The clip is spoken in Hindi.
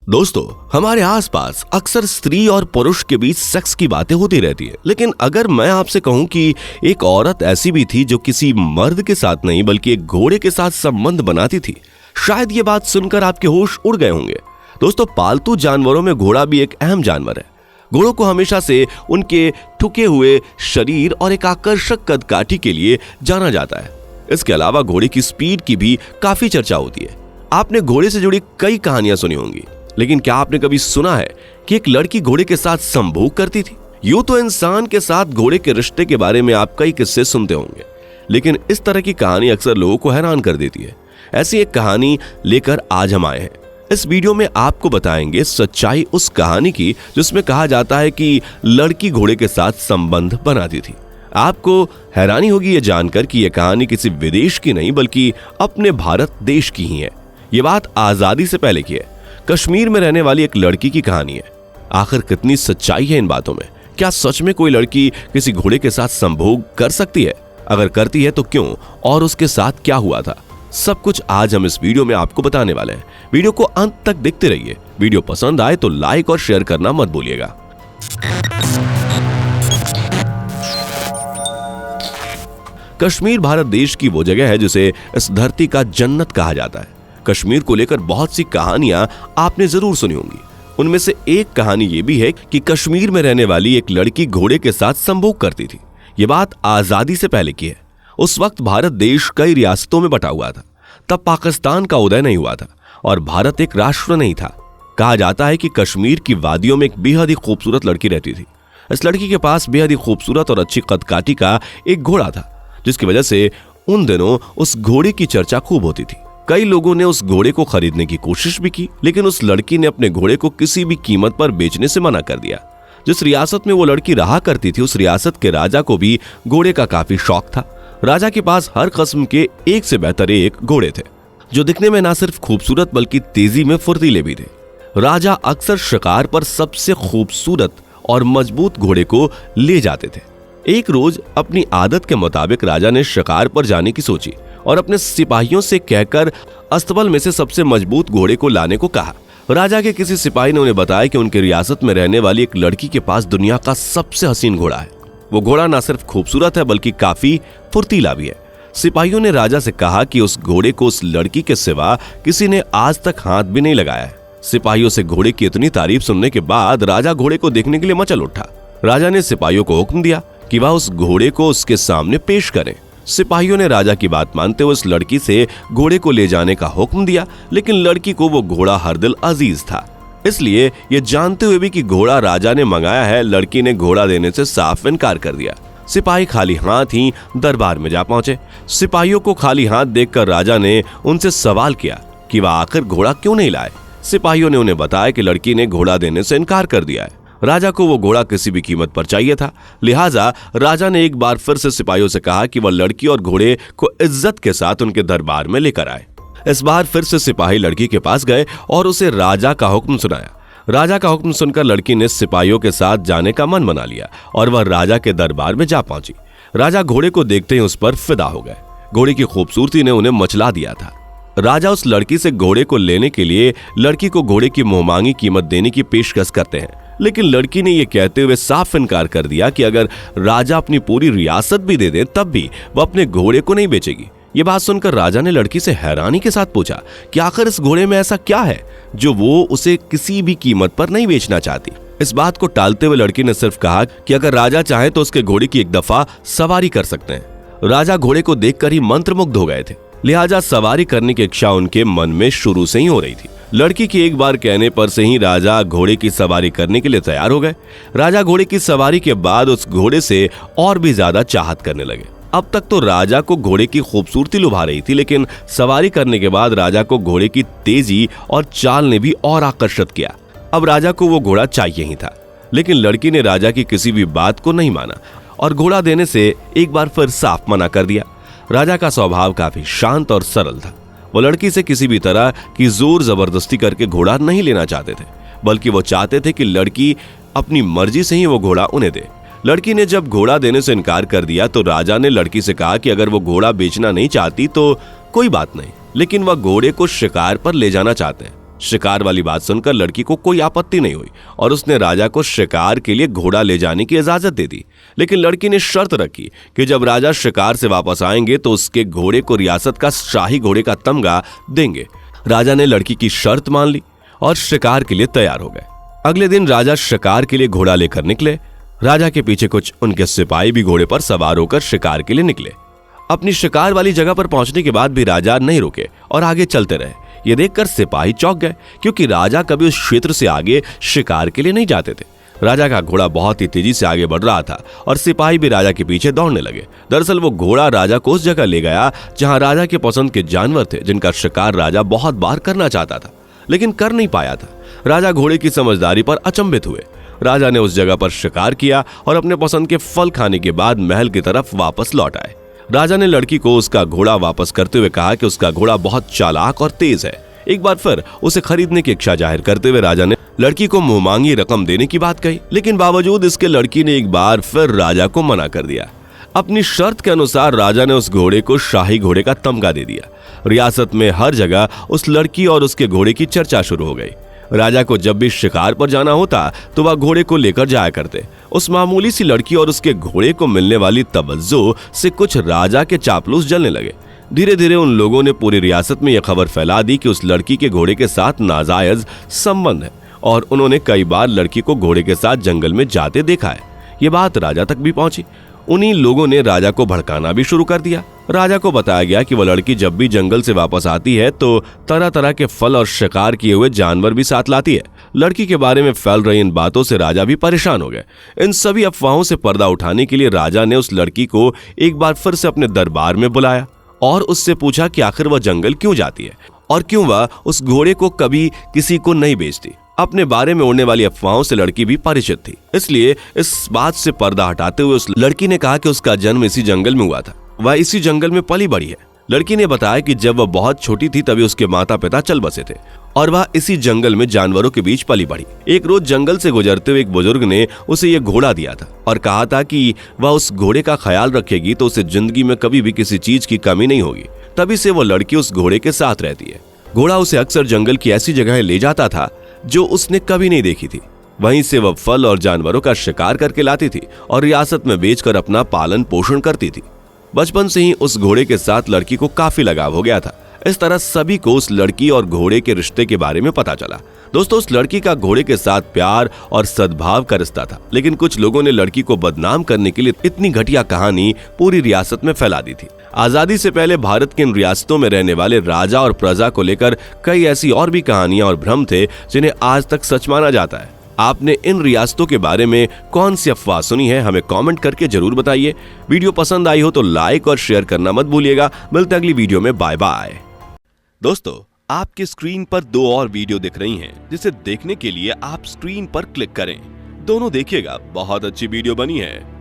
दोस्तों, हमारे आसपास अक्सर स्त्री और पुरुष के बीच सेक्स की बातें होती रहती है, लेकिन अगर मैं आपसे कहूं कि एक औरत ऐसी भी थी जो किसी मर्द के साथ नहीं बल्कि एक घोड़े के साथ संबंध बनाती थी, शायद ये बात सुनकर आपके होश उड़ गए होंगे। दोस्तों, पालतू जानवरों में घोड़ा भी एक अहम जानवर है। घोड़ों को हमेशा से उनके ठुके हुए शरीर और एक आकर्षक कदकाठी के लिए जाना जाता है। इसके अलावा घोड़े की स्पीड की भी काफी चर्चा होती है। आपने घोड़े से जुड़ी कई कहानियां सुनी होंगी, लेकिन क्या आपने कभी सुना है कि एक लड़की घोड़े के साथ संभोग करती थी? यूं तो इंसान के साथ घोड़े के रिश्ते के बारे में आप कई किस्से सुनते होंगे, लेकिन इस तरह की कहानी अक्सर लोगों को हैरान कर देती है। ऐसी एक कहानी लेकर आज हम आए हैं। इस वीडियो में आपको बताएंगे सच्चाई उस कहानी की जिसमें कहा जाता है कि लड़की घोड़े के साथ संबंध बनाती थी। आपको हैरानी होगी ये जानकर कि यह कहानी किसी विदेश की नहीं बल्कि अपने भारत देश की ही है। ये बात आजादी से पहले की है। कश्मीर में रहने वाली एक लड़की की कहानी है। आखिर कितनी सच्चाई है इन बातों में? क्या सच में कोई लड़की किसी घोड़े के साथ संभोग कर सकती है? अगर करती है तो क्यों, और उसके साथ क्या हुआ था? सब कुछ आज हम इस वीडियो में आपको बताने वाले हैं। वीडियो को अंत तक देखते रहिए। वीडियो पसंद आए तो लाइक और शेयर करना मत भूलिएगा। कश्मीर भारत देश की वो जगह है जिसे इस धरती का जन्नत कहा जाता है। कश्मीर को लेकर बहुत सी कहानियां आपने जरूर सुनी होंगी। उनमें से एक कहानी ये भी है कि कश्मीर में रहने वाली एक लड़की घोड़े के साथ संभोग करती थी। ये बात आजादी से पहले की है। उस वक्त भारत देश कई रियासतों में बटा हुआ था। तब पाकिस्तान का उदय नहीं हुआ था और भारत एक राष्ट्र नहीं था। कहा जाता है कि कश्मीर की वादियों में एक बेहद ही खूबसूरत लड़की रहती थी। इस लड़की के पास बेहद ही खूबसूरत और अच्छी कदकाठी का एक घोड़ा था, जिसकी वजह से उन दिनों उस घोड़े की चर्चा खूब होती थी। कई लोगों ने उस घोड़े को खरीदने की कोशिश भी की, लेकिन उस लड़की ने अपने घोड़े को किसी भी कीमत पर बेचने से मना कर दिया। जिस रियासत में वो लड़की रहा करती थी, उस रियासत के राजा को भी घोड़े का काफी शौक था। राजा के पास हर किस्म के एक से बेहतर एक घोड़े थे, जो दिखने में न सिर्फ खूबसूरत बल्कि तेजी में फुर्तीले भी थे। राजा अक्सर शिकार पर सबसे खूबसूरत और मजबूत घोड़े को ले जाते थे। एक रोज अपनी आदत के मुताबिक राजा ने शिकार पर जाने की सोची और अपने सिपाहियों से कहकर अस्तबल में से सबसे मजबूत घोड़े को लाने को कहा। राजा के किसी सिपाही ने उन्हें बताया कि उनकी रियासत में रहने वाली एक लड़की के पास दुनिया का सबसे हसीन घोड़ा है। वो घोड़ा न सिर्फ खूबसूरत है बल्कि काफी फुर्तीला भी है। सिपाहियों ने राजा से कहा कि उस घोड़े को उस लड़की के सिवा किसी ने आज तक हाथ भी नहीं लगाया है। सिपाहियों से घोड़े की इतनी तारीफ सुनने के बाद राजा घोड़े को देखने के लिए मचल उठा। राजा ने सिपाहियों को हुक्म दिया कि वह उस घोड़े को उसके सामने पेश करें। सिपाहियों ने राजा की बात मानते हुए उस लड़की से घोड़े को ले जाने का हुक्म दिया, लेकिन लड़की को वो घोड़ा हर दिल अजीज था। इसलिए ये जानते हुए भी कि घोड़ा राजा ने मंगाया है, लड़की ने घोड़ा देने से साफ इनकार कर दिया। सिपाही खाली हाथ ही दरबार में जा पहुंचे। सिपाहियों को खाली हाथ देखकर राजा ने उनसे सवाल किया कि वह आखिर घोड़ा क्यों नहीं लाए। सिपाहियों ने उन्हें बताया कि लड़की ने घोड़ा देने से इनकार कर दिया है। राजा को वो घोड़ा किसी भी कीमत पर चाहिए था, लिहाजा राजा ने एक बार फिर से सिपाहियों से कहा कि वह लड़की और घोड़े को इज्जत के साथ उनके दरबार में लेकर आए। इस बार फिर से सिपाही लड़की के पास गए और उसे राजा का हुक्म सुनाया। राजा का हुक्म सुनकर लड़की ने सिपाहियों के साथ जाने का मन बना लिया और वह राजा के दरबार में जा पहुंची। राजा घोड़े को देखते ही उस पर फिदा हो गए। घोड़े की खूबसूरती ने उन्हें मचला दिया था। राजा उस लड़की से घोड़े को लेने के लिए लड़की को घोड़े की मुंहमांगी कीमत देने की पेशकश करते हैं, लेकिन लड़की ने यह कहते हुए साफ इनकार कर दिया कि अगर राजा अपनी पूरी रियासत भी दे दे तब भी वह अपने घोड़े को नहीं बेचेगी। ये बात सुनकर राजा ने लड़की से हैरानी के साथ पूछा कि आखिर इस घोड़े में ऐसा क्या है जो वो उसे किसी भी कीमत पर नहीं बेचना चाहती। इस बात को टालते हुए लड़की ने सिर्फ कहा कि अगर राजा चाहे तो उसके घोड़े की एक दफा सवारी कर सकते हैं। राजा घोड़े को देखकर ही मंत्रमुग्ध हो गए थे, लिहाजा सवारी करने की इच्छा उनके मन में शुरू से ही हो रही थी। लड़की के एक बार कहने पर से ही राजा घोड़े की सवारी करने के लिए तैयार हो गए। राजा घोड़े की सवारी के बाद उस घोड़े से और भी ज्यादा चाहत करने लगे। अब तक तो राजा को घोड़े की खूबसूरती लुभा रही थी, लेकिन सवारी करने के बाद राजा को घोड़े की तेजी और चाल ने भी और आकर्षित किया। अब राजा को वो घोड़ा चाहिए ही था, लेकिन लड़की ने राजा की किसी भी बात को नहीं माना और घोड़ा देने से एक बार फिर साफ मना कर दिया। राजा का स्वभाव काफी शांत और सरल था। वो लड़की से किसी भी तरह की जोर जबरदस्ती करके घोड़ा नहीं लेना चाहते थे, बल्कि वो चाहते थे कि लड़की अपनी मर्जी से ही वो घोड़ा उन्हें दे। लड़की ने जब घोड़ा देने से इनकार कर दिया तो राजा ने लड़की से कहा कि अगर वो घोड़ा बेचना नहीं चाहती तो कोई बात नहीं, लेकिन वह घोड़े को शिकार पर ले जाना चाहते हैं। शिकार वाली बात सुनकर लड़की को कोई आपत्ति नहीं हुई और उसने राजा को शिकार के लिए घोड़ा ले जाने की इजाजत दे दी। लेकिन लड़की ने शर्त रखी कि जब राजा शिकार से वापस आएंगे तो उसके घोड़े को रियासत का शाही घोड़े का तमगा देंगे। राजा ने लड़की की शर्त मान ली और शिकार के लिए तैयार हो गए। अगले दिन राजा शिकार के लिए घोड़ा लेकर निकले। राजा के पीछे कुछ उनके सिपाही भी घोड़े पर सवार होकर शिकार के लिए निकले। अपनी शिकार वाली जगह पर पहुंचने के बाद भी राजा नहीं रुके और आगे चलते रहे। ये देखकर सिपाही चौंक गए, क्योंकि राजा कभी उस क्षेत्र से आगे शिकार के लिए नहीं जाते थे। राजा का घोड़ा बहुत ही तेजी से आगे बढ़ रहा था और सिपाही भी राजा के पीछे दौड़ने लगे। दरअसल वो घोड़ा राजा को उस जगह ले गया जहां राजा के पसंद के जानवर थे, जिनका शिकार राजा बहुत बार करना चाहता था लेकिन कर नहीं पाया था। राजा घोड़े की समझदारी पर अचंभित हुए। राजा ने उस जगह पर शिकार किया और अपने पसंद के फल खाने के बाद महल की तरफ वापस लौट आए। राजा ने लड़की को उसका घोड़ा वापस करते हुए कहा कि उसका घोड़ा बहुत चालाक और तेज है। एक बार फिर उसे खरीदने की इच्छा जाहिर करते हुए राजा ने लड़की को मुंहमांगी रकम देने की बात कही, लेकिन बावजूद इसके लड़की ने एक बार फिर राजा को मना कर दिया। अपनी शर्त के अनुसार राजा ने उस घोड़े को शाही घोड़े का तमगा दे दिया। रियासत में हर जगह उस लड़की और उसके घोड़े की चर्चा शुरू हो गई। राजा को जब भी शिकार पर जाना होता तो वह घोड़े को लेकर जाया करते। उस मामूली सी लड़की और उसके घोड़े को मिलने वाली तवज्जो से कुछ राजा के चापलूस जलने लगे। धीरे धीरे उन लोगों ने पूरी रियासत में यह खबर फैला दी कि उस लड़की के घोड़े के साथ नाजायज संबंध है और उन्होंने कई बार लड़की को घोड़े के साथ जंगल में जाते देखा है। ये बात राजा तक भी पहुंची। उन्हीं लोगों ने राजा को भड़काना भी शुरू कर दिया। राजा को बताया गया कि वह लड़की जब भी जंगल से वापस आती है तो तरह तरह के फल और शिकार किए हुए जानवर भी साथ लाती है। लड़की के बारे में फैल रही इन बातों से राजा भी परेशान हो गए। इन सभी अफवाहों से पर्दा उठाने के लिए राजा ने उस लड़की को एक बार फिर से अपने दरबार में बुलाया और उससे पूछा कि आखिर वह जंगल क्यों जाती है और क्यों वह उस घोड़े को कभी किसी को नहीं बेचती। अपने बारे में उड़ने वाली अफवाहों से लड़की भी परिचित थी, इसलिए इस बात से पर्दा हटाते हुए उस लड़की ने कहा कि उसका जन्म इसी जंगल में हुआ था, वह इसी जंगल में पली बड़ी है। लड़की ने बताया कि जब वह बहुत छोटी थी तभी उसके माता पिता चल बसे थे और वह इसी जंगल में जानवरों के बीच पली बड़ी। एक रोज जंगल से गुजरते हुए एक बुजुर्ग ने उसे यह घोड़ा दिया था और कहा था कि वह उस घोड़े का ख्याल रखेगी तो उसे जिंदगी में कभी भी किसी चीज की कमी नहीं होगी। तभी से वो लड़की उस घोड़े के साथ रहती है। घोड़ा उसे अक्सर जंगल की ऐसी जगह ले जाता था जो उसने कभी नहीं देखी थी। वहीं से वह फल और जानवरों का शिकार करके लाती थी और रियासत में बेचकर अपना पालन पोषण करती थी। बचपन से ही उस घोड़े के साथ लड़की को काफी लगाव हो गया था। इस तरह सभी को उस लड़की और घोड़े के रिश्ते के बारे में पता चला। दोस्तों, उस लड़की का घोड़े के साथ प्यार और सद्भाव का रिश्ता था, लेकिन कुछ लोगों ने लड़की को बदनाम करने के लिए इतनी घटिया कहानी पूरी रियासत में फैला दी थी। आजादी से पहले भारत के इन रियासतों में रहने वाले राजा और प्रजा को लेकर कई ऐसी और भी कहानियां और भ्रम थे जिन्हें आज तक सच माना जाता है। आपने इन रियासतों के बारे में कौन सी अफवाह सुनी है, हमें कमेंट करके जरूर बताइए। वीडियो पसंद आई हो तो लाइक और शेयर करना मत भूलिएगा। मिलते हैं अगली वीडियो में। Bye bye. दोस्तों, आपके स्क्रीन पर 2 और वीडियो दिख रही हैं, जिसे देखने के लिए आप स्क्रीन पर क्लिक करें। दोनों देखिएगा, बहुत अच्छी वीडियो बनी है।